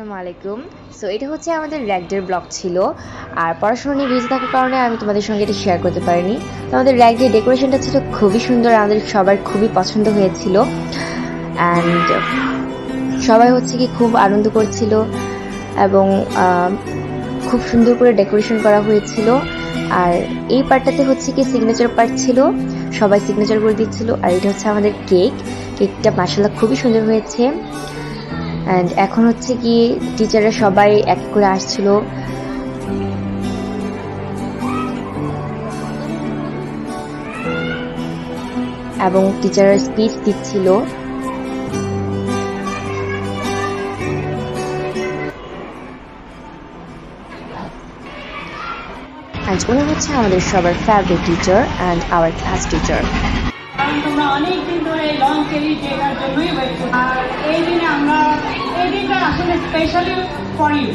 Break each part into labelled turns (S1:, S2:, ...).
S1: আসসালামু আলাইকুম। সো এটা হচ্ছে আমাদের র্যাগডের ব্লগ ছিল, আর পড়াশোনা নিয়ে বিজি থাকার কারণে আমি তোমাদের সঙ্গে এটা শেয়ার করতে পারিনি। তো আমাদের র্যাগডের ডেকোরেশনটা ছিল খুবই সুন্দর, আমাদের সবার খুবই পছন্দ হয়েছিল। অ্যান্ড সবাই হচ্ছে কি খুব আনন্দ করছিল এবং খুব সুন্দর করে ডেকোরেশন করা হয়েছিল। আর এই পার্টটাতে হচ্ছে কি সিগনেচার পার্ট ছিল, সবাই সিগনেচার করে দিচ্ছিল। আর এটা হচ্ছে আমাদের কেকটা মাশাআল্লাহ খুবই সুন্দর হয়েছে। অ্যান্ড এখন হচ্ছে কি টিচাররা সবাই এক করে আসছিল এবং টিচাররা স্পিচ দিচ্ছিল। অ্যান্ড উনি হচ্ছে আমাদের সবার favourite teacher and our class teacher.
S2: তোমরা অনেকদিন ধরে এই লঞ্চ এরিজ দেখার জন্যই ওয়েট করছো, আর এই দিনে আমরা এই দিনটা আসলে specially for you,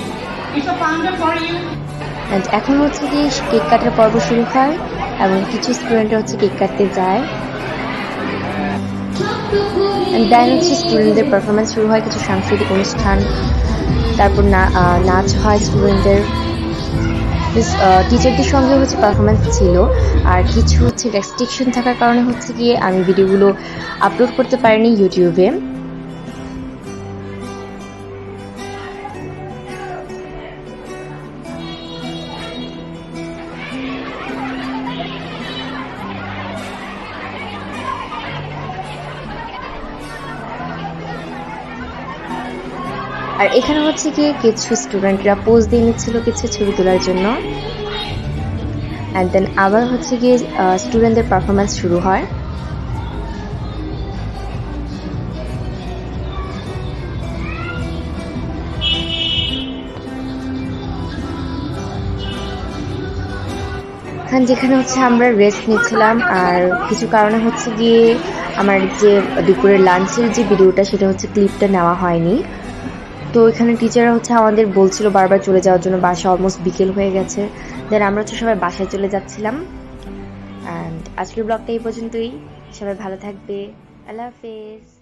S2: it's a founder for you.
S1: And এখন হচ্ছে কি কেক কাটার পর্ব শুরু হয় এবং কিছু স্টুডেন্টরা হচ্ছে কেক কাটতে যায়। অ্যান্ড দেন হচ্ছে স্টুডেন্টদের পারফরমেন্স শুরু হয়, কিছু সাংস্কৃতিক অনুষ্ঠান, তারপর নাচ হয় স্টুডেন্টদের। টিচারদের সঙ্গে হচ্ছে পারফরমেন্স ছিল, আর কিছু হচ্ছে রেস্ট্রিকশন থাকার কারণে হচ্ছে গিয়ে আমি ভিডিওগুলো আপলোড করতে পারিনি ইউটিউবে। আর এখানে হচ্ছে কি কিছু স্টুডেন্টরা পোজ দিয়ে নিচ্ছিল কিছু ছবি তোলার জন্য। অ্যান্ড দেন আবার হচ্ছে গিয়ে স্টুডেন্টদের পারফরমেন্স শুরু হয়। যেখানে হচ্ছে আমরা রেস্ট নিচ্ছিলাম, আর কিছু কারণে হচ্ছে গিয়ে আমার যে দুপুরের লাঞ্চের যে ভিডিওটা সেটা হচ্ছে ক্লিপটা নেওয়া হয়নি। তো এখানে টিচাররা হচ্ছে আমাদের বলছিল বারবার চলে যাওয়ার জন্য, বাসা অলমোস্ট বিকেল হয়ে গেছে। দেন আমরা হচ্ছে সবাই বাসায় চলে যাচ্ছিলাম। অ্যান্ড আজকের ব্লগটা এই পর্যন্তই। সবাই ভালো থাকবে। আল্লাহ হাফেজ।